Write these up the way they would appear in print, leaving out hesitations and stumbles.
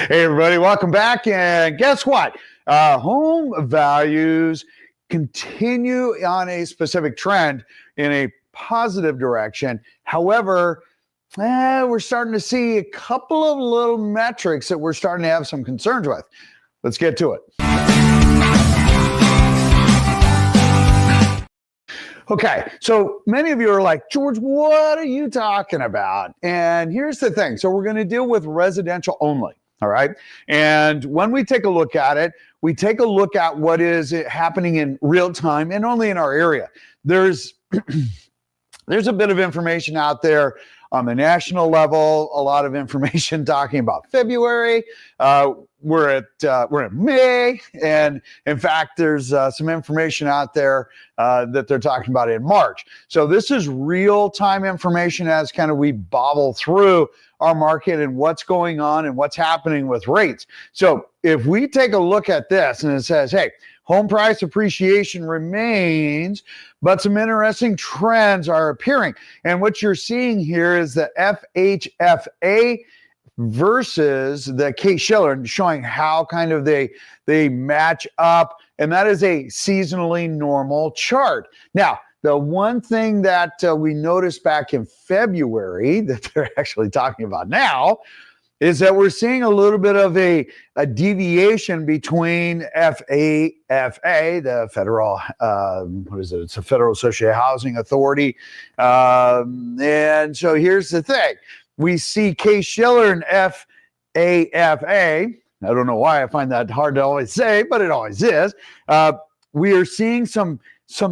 Hey, everybody, welcome back. And guess what? Home values continue on a specific trend in a positive direction. However, we're starting to see a couple of little metrics that we're starting to have some concerns with. Let's get to it. Okay, so many of you are like, George, what are you talking about? And here's the thing. So we're going to deal with residential only, all right? And when we take a look at it, we take a look at what is happening in real time and only in our area. There's a bit of information out there on the national level, a lot of information talking about February. We're in May, and in fact, there's some information out there that they're talking about in March. So this is real-time information as kind of we bobble through our market and what's going on and what's happening with rates. So if we take a look at this and it says, hey, home price appreciation remains, but some interesting trends are appearing. And what you're seeing here is the FHFA versus the Case-Shiller, showing how kind of they match up. And that is a seasonally normal chart. Now, the one thing that we noticed back in February that they're actually talking about now is that we're seeing a little bit of a deviation between FAFA, the federal, it's the Federal Associated Housing Authority. And so here's the thing. We see Case-Shiller and FAFA. I don't know why I find that hard to always say, but it always is. We are seeing some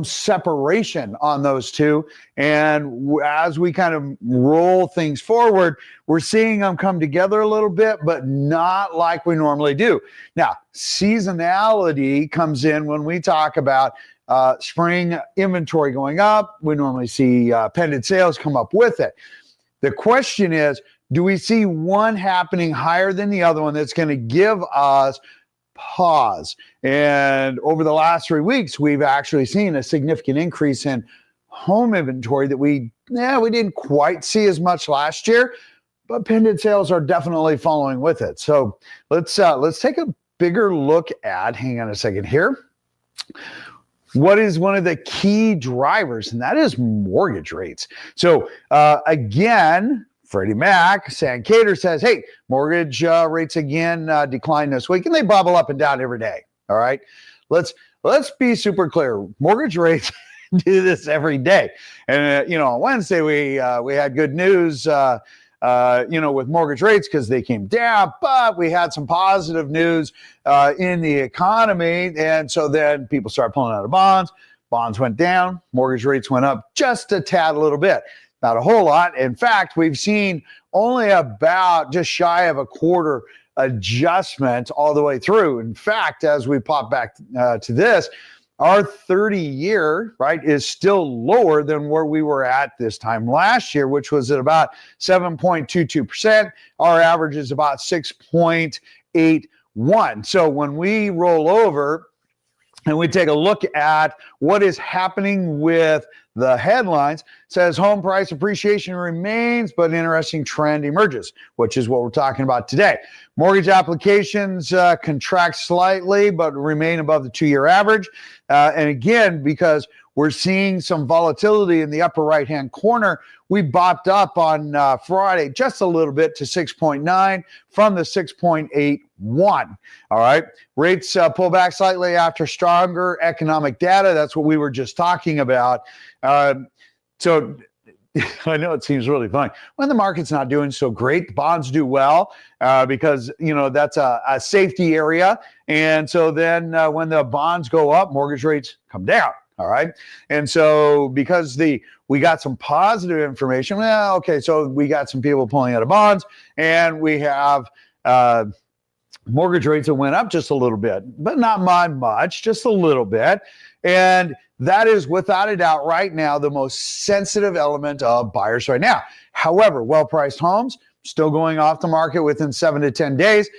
separation on those two. And as we kind of roll things forward, we're seeing them come together a little bit, but not like we normally do. Now, seasonality comes in when we talk about spring inventory going up. We normally see pended sales come up with it. The question is, do we see one happening higher than the other one that's going to give us pause? And over the last 3 weeks, we've actually seen a significant increase in home inventory that we didn't quite see as much last year, but pended sales are definitely following with it. So let's take a bigger look at, hang on a second here, what is one of the key drivers, and that is mortgage rates. So again, Freddie Mac, Sancator says, hey, mortgage rates again decline this week, and they bubble up and down every day. All right, let's be super clear. Mortgage rates do this every day. And on Wednesday we had good news, with mortgage rates because they came down, but we had some positive news in the economy, and so then people started pulling out of bonds. Bonds went down, mortgage rates went up just a tad, a little bit. Not a whole lot. In fact, we've seen only about just shy of a quarter adjustment all the way through. In fact, as we pop back to this, our 30-year, right, is still lower than where we were at this time last year, which was at about 7.22%. Our average is about 6.81. So when we roll over and we take a look at what is happening with the headlines, says home price appreciation remains, but an interesting trend emerges, which is what we're talking about today. Mortgage applications contract slightly, but remain above the 2-year average. And again, because we're seeing some volatility in the upper right-hand corner, we bopped up on Friday just a little bit to 6.9 from the 6.81. All right. Rates pull back slightly after stronger economic data. That's what we were just talking about. So I know it seems really funny. When the market's not doing so great, the bonds do well because, that's a safety area. And so then when the bonds go up, mortgage rates come down. All right. And so because we got some positive information, so we got some people pulling out of bonds, and we have mortgage rates that went up just a little bit, but not by much, just a little bit. And that is without a doubt right now the most sensitive element of buyers right now. However, well-priced homes still going off the market within 7 to 10 days,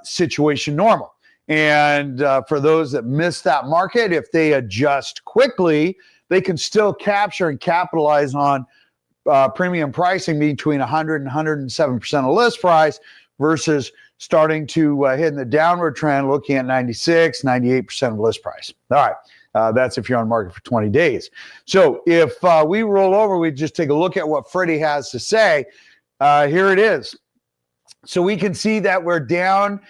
situation normal. And for those that miss that market, if they adjust quickly, they can still capture and capitalize on premium pricing between 100 and 107% of list price versus starting to hit in the downward trend, looking at 96, 98% of list price. All right. That's if you're on market for 20 days. So if we roll over, we just take a look at what Freddie has to say. Here it is. So we can see that we're down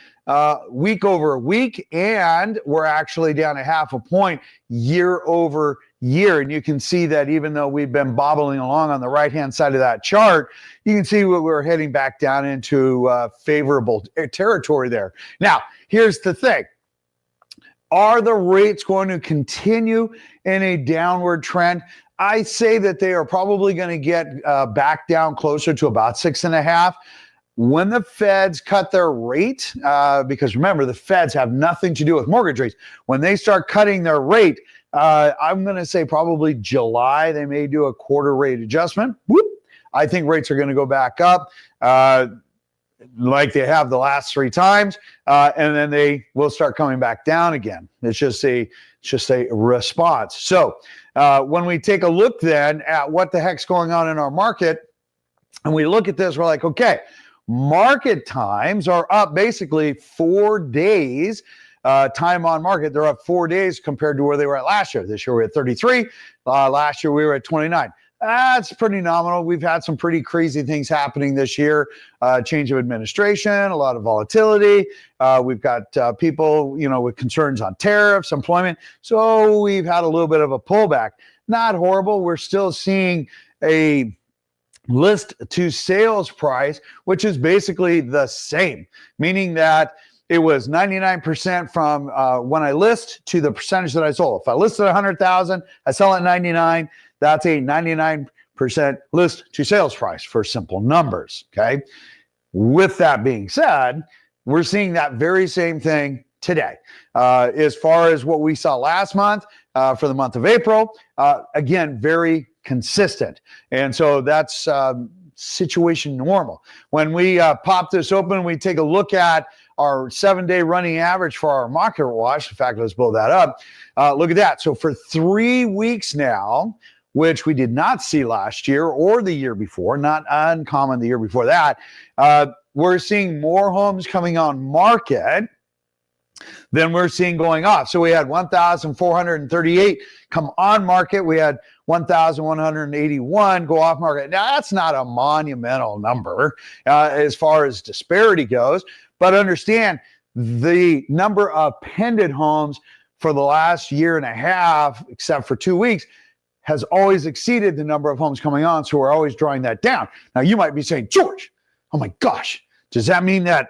week over week, and we're actually down a half a point year over year. And you can see that even though we've been bobbling along on the right-hand side of that chart, you can see we're heading back down into favorable territory there. Now, here's the thing. Are the rates going to continue in a downward trend? I say that they are probably going to get back down closer to about 6.5. When the Feds cut their rate, because remember, the Feds have nothing to do with mortgage rates. When they start cutting their rate, I'm going to say probably July, they may do a quarter rate adjustment. Whoop. I think rates are going to go back up like they have the last 3 times, and then they will start coming back down again. It's just a response. So when we take a look then at what the heck's going on in our market, and we look at this, we're like, okay, market times are up basically 4 days. Time on market, they're up 4 days compared to where they were at last year. This year we were at 33. Last year we were at 29. That's pretty nominal. We've had some pretty crazy things happening this year. Change of administration, a lot of volatility. We've got people, with concerns on tariffs, employment. So we've had a little bit of a pullback. Not horrible. We're still seeing a list to sales price, which is basically the same, meaning that it was 99% from when I list to the percentage that I sold. If I listed 100,000, I sell at 99. That's a 99% list to sales price for simple numbers. Okay. With that being said, we're seeing that very same thing today. As far as what we saw last month for the month of April, again, very consistent. And so that's situation normal. When we pop this open, we take a look at our 7-day running average for our market watch. In fact, let's blow that up. Look at that. So for 3 weeks now, which we did not see last year or the year before, not uncommon the year before that, we're seeing more homes coming on market than we're seeing going off. So we had 1,438 come on market. We had 1,181 go off market. Now, that's not a monumental number as far as disparity goes, but understand the number of pended homes for the last year and a half, except for 2 weeks, has always exceeded the number of homes coming on. So we're always drawing that down. Now, you might be saying, George, oh my gosh, does that mean that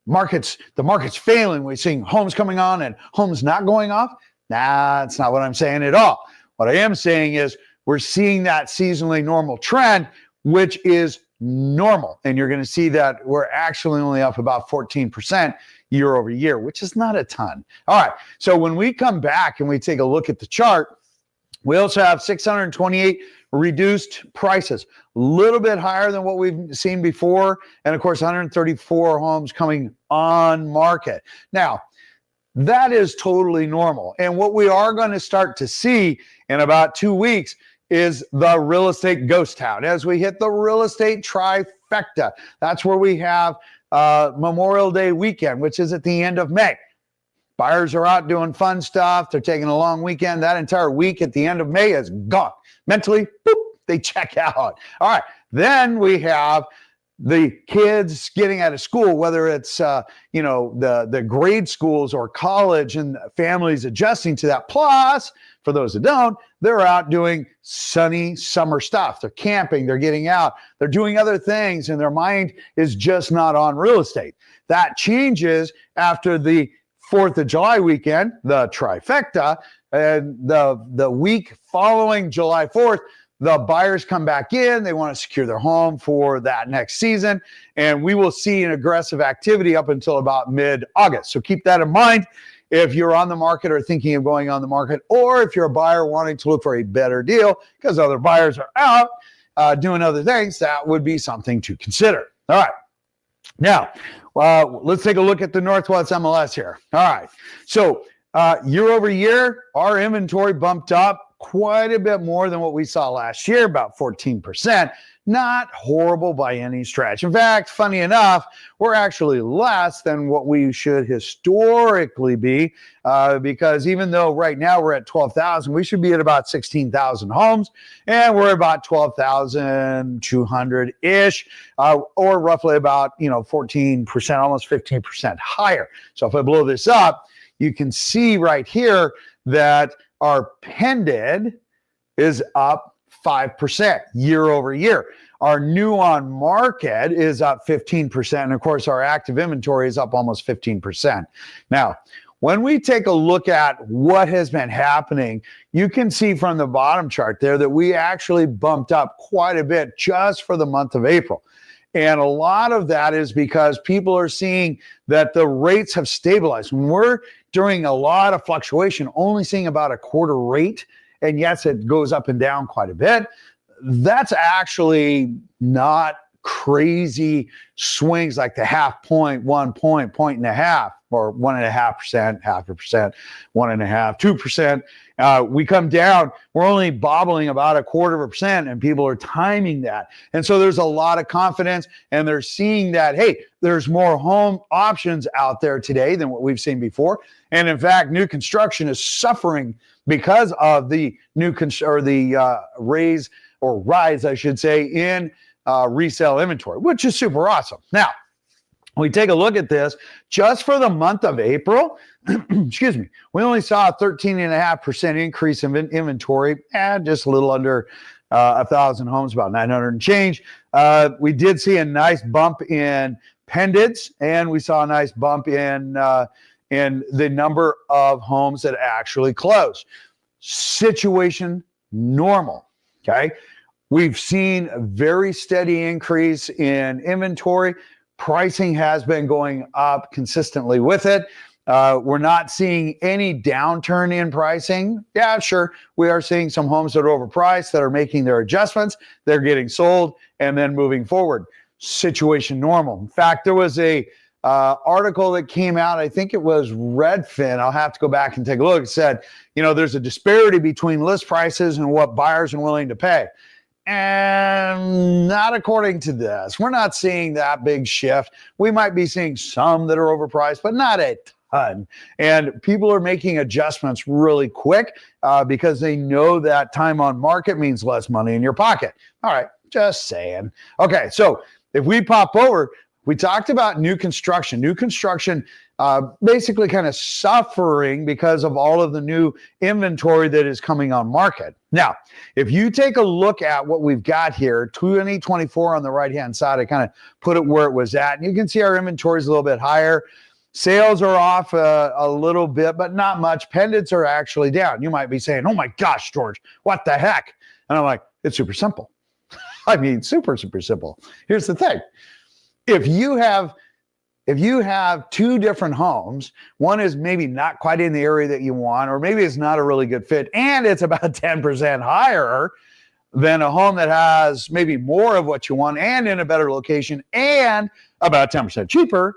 the market's failing? We're seeing homes coming on and homes not going off? Nah, that's not what I'm saying at all. What I am saying is we're seeing that seasonally normal trend, which is normal. And you're going to see that we're actually only up about 14% year over year, which is not a ton. All right. So when we come back and we take a look at the chart, we also have 628 reduced prices, a little bit higher than what we've seen before. And of course, 134 homes coming on market. Now, that is totally normal. And what we are going to start to see in about 2 weeks is the real estate ghost town. As we hit the real estate trifecta, that's where we have Memorial Day weekend, which is at the end of May. Buyers are out doing fun stuff. They're taking a long weekend. That entire week at the end of May is gone. Mentally, boop, they check out. All right. Then we have the kids getting out of school, whether it's, the grade schools or college, and families adjusting to that. Plus, for those that don't, they're out doing sunny summer stuff. They're camping, they're getting out, they're doing other things, and their mind is just not on real estate. That changes after the 4th of July weekend, the trifecta, and the week following July 4th, the buyers come back in. They want to secure their home for that next season. And we will see an aggressive activity up until about mid-August. So keep that in mind if you're on the market or thinking of going on the market, or if you're a buyer wanting to look for a better deal because other buyers are out doing other things. That would be something to consider. All right. Now, let's take a look at the Northwest MLS here. All right. So year over year, our inventory bumped up quite a bit more than what we saw last year, about 14%. not horrible by any stretch. In fact, funny enough, we're actually less than what we should historically be, because even though right now we're at 12,000, we should be at about 16,000 homes, and we're about 12,200-ish, or roughly about 14%, almost 15% higher. So if I blow this up, you can see right here that our Pended is up 5% year over year. Our new on market is up 15%. And of course, our active inventory is up almost 15%. Now, when we take a look at what has been happening, you can see from the bottom chart there that we actually bumped up quite a bit just for the month of April. And a lot of that is because people are seeing that the rates have stabilized. When we're during a lot of fluctuation, only seeing about a quarter rate, and yes, it goes up and down quite a bit, that's actually not crazy swings like the half point, 1 point, point and a half, or 1.5%, 0.5%, 1.5%, 2%. We come down, we're only bobbling about 0.25%, and people are timing that. And so there's a lot of confidence, and they're seeing that, hey, there's more home options out there today than what we've seen before. And in fact, new construction is suffering because of the rise, I should say, in resale inventory, which is super awesome. Now, we take a look at this just for the month of April. Excuse me. We only saw a 13.5% increase in inventory, and just a little under 1,000 homes, about 900 and change. We did see a nice bump in Pendeds, and we saw a nice bump in the number of homes that actually closed. Situation normal. Okay. We've seen a very steady increase in inventory. Pricing has been going up consistently with it. We're not seeing any downturn in pricing. Yeah, sure. We are seeing some homes that are overpriced that are making their adjustments. They're getting sold and then moving forward. Situation normal. In fact, there was a article that came out, I think it was Redfin. I'll have to go back and take a look. It said, there's a disparity between list prices and what buyers are willing to pay. And not according to this. We're not seeing that big shift. We might be seeing some that are overpriced, but not a ton. And people are making adjustments really quick because they know that time on market means less money in your pocket. All right, just saying. Okay, so if we pop over, we talked about new construction. New construction basically kind of suffering because of all of the new inventory that is coming on market. Now, if you take a look at what we've got here, 2024 on the right-hand side, I kind of put it where it was at. And you can see our inventory is a little bit higher. Sales are off a little bit, but not much. Pendants are actually down. You might be saying, oh my gosh, George, what the heck? And I'm like, it's super simple. I mean, super, super simple. Here's the thing. If you have two different homes, one is maybe not quite in the area that you want, or maybe it's not a really good fit, and it's about 10% higher than a home that has maybe more of what you want and in a better location and about 10% cheaper,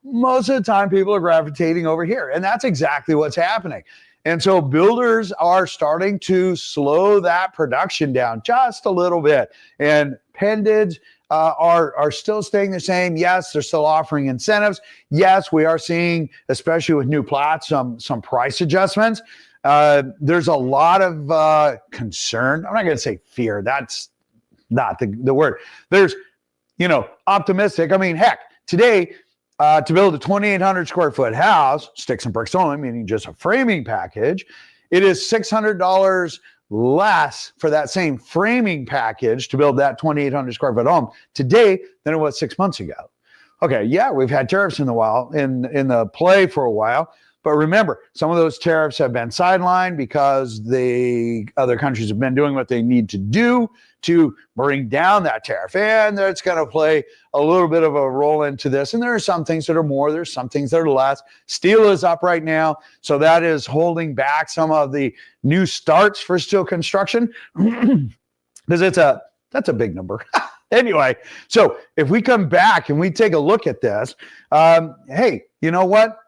most of the time people are gravitating over here. And that's exactly what's happening. And so builders are starting to slow that production down just a little bit. And Pendeds are still staying the same. Yes, they're still offering incentives. Yes, we are seeing, especially with new plots, some price adjustments. There's a lot of concern. I'm not going to say fear. That's not the word. There's, optimistic. I mean, heck, today, to build a 2,800 square foot house, sticks and bricks only, meaning just a framing package, it is $600 less for that same framing package to build that 2,800 square foot home today than it was 6 months ago. Okay, yeah, we've had tariffs in the play for a while, but remember, some of those tariffs have been sidelined because the other countries have been doing what they need to do to bring down that tariff, and that's going to play a little bit of a role into this. And there are some things that are more, there's some things that are less. Steel is up right now, so that is holding back some of the new starts for steel construction because that's a big number. Anyway, so if we come back and we take a look at this, hey, you know what?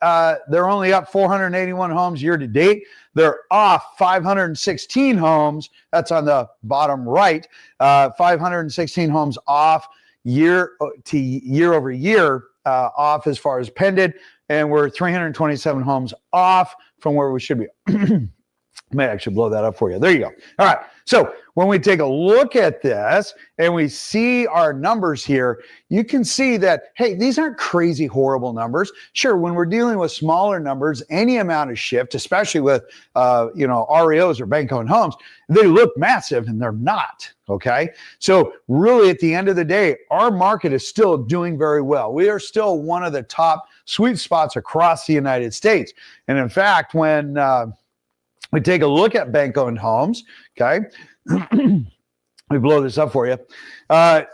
They're only up 481 homes year to date. They're off 516 homes. That's on the bottom right. 516 homes off year over year, off as far as pended. And we're 327 homes off from where we should be. May actually blow that up for you. There you go. All right. So when we take a look at this and we see our numbers here, you can see that, hey, these aren't crazy, horrible numbers. Sure, when we're dealing with smaller numbers, any amount of shift, especially with, REOs or bank-owned homes, they look massive and they're not. Okay. So really at the end of the day, our market is still doing very well. We are still one of the top sweet spots across the United States. And in fact, when, we take a look at bank-owned homes, okay? We blow this up for you.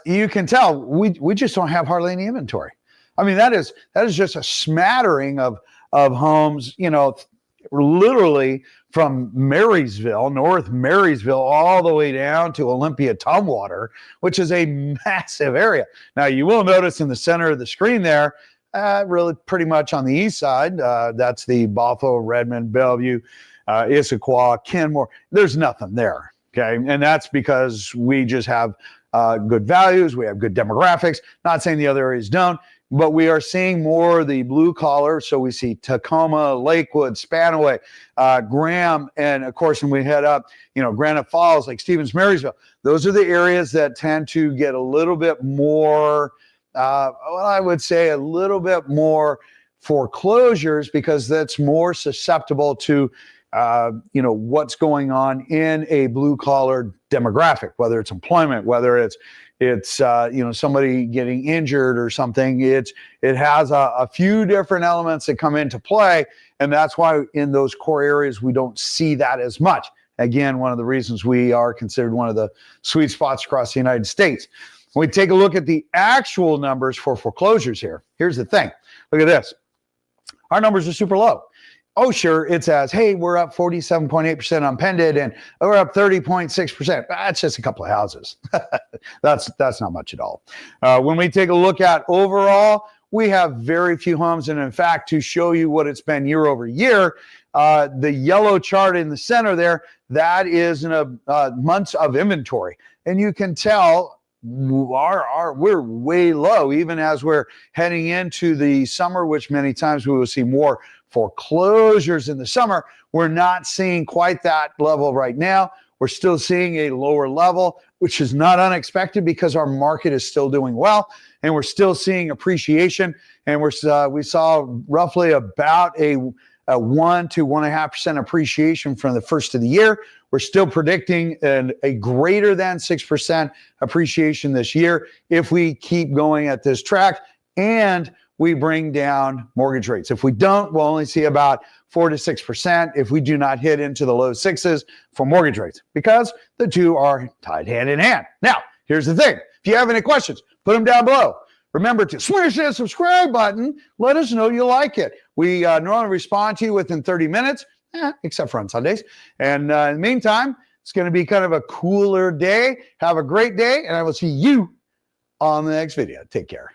You can tell we just don't have hardly any inventory. I mean, that is just a smattering of homes, literally from Marysville, North Marysville, all the way down to Olympia, Tumwater, which is a massive area. Now, you will notice in the center of the screen there, really pretty much on the east side, that's the Bothell, Redmond, Bellevue, Issaquah, Kenmore, there's nothing there, okay? And that's because we just have good values, we have good demographics, not saying the other areas don't, but we are seeing more the blue collar, so we see Tacoma, Lakewood, Spanaway, Graham, and of course when we head up, Granite Falls, like Stevens, Marysville, those are the areas that tend to get a little bit more, I would say a little bit more foreclosures because that's more susceptible to what's going on in a blue collar demographic, whether it's employment, whether it's somebody getting injured or something. It has a few different elements that come into play. And that's why in those core areas, we don't see that as much. Again, one of the reasons we are considered one of the sweet spots across the United States. When we take a look at the actual numbers for foreclosures here, here's the thing. Look at this. Our numbers are super low. Oh, sure, it says, hey, we're up 47.8% on Pended and we're up 30.6%. That's just a couple of houses. That's not much at all. When we take a look at overall, we have very few homes. And in fact, to show you what it's been year over year, the yellow chart in the center there, that is in a months of inventory. And you can tell we're way low, even as we're heading into the summer, which many times we will see more foreclosures in the summer. We're not seeing quite that level right now. We're still seeing a lower level, which is not unexpected because our market is still doing well, and we're still seeing appreciation. And we saw roughly about a 1 to 1.5% appreciation from the first of the year. We're still predicting a greater than 6% appreciation this year if we keep going at this track and we bring down mortgage rates. If we don't, we'll only see about 4 to 6% if we do not hit into the low sixes for mortgage rates, because the two are tied hand in hand. Now, here's the thing. If you have any questions, put them down below. Remember to smash that subscribe button. Let us know you like it. We normally respond to you within 30 minutes, except for on Sundays. And in the meantime, it's going to be kind of a cooler day. Have a great day, and I will see you on the next video. Take care.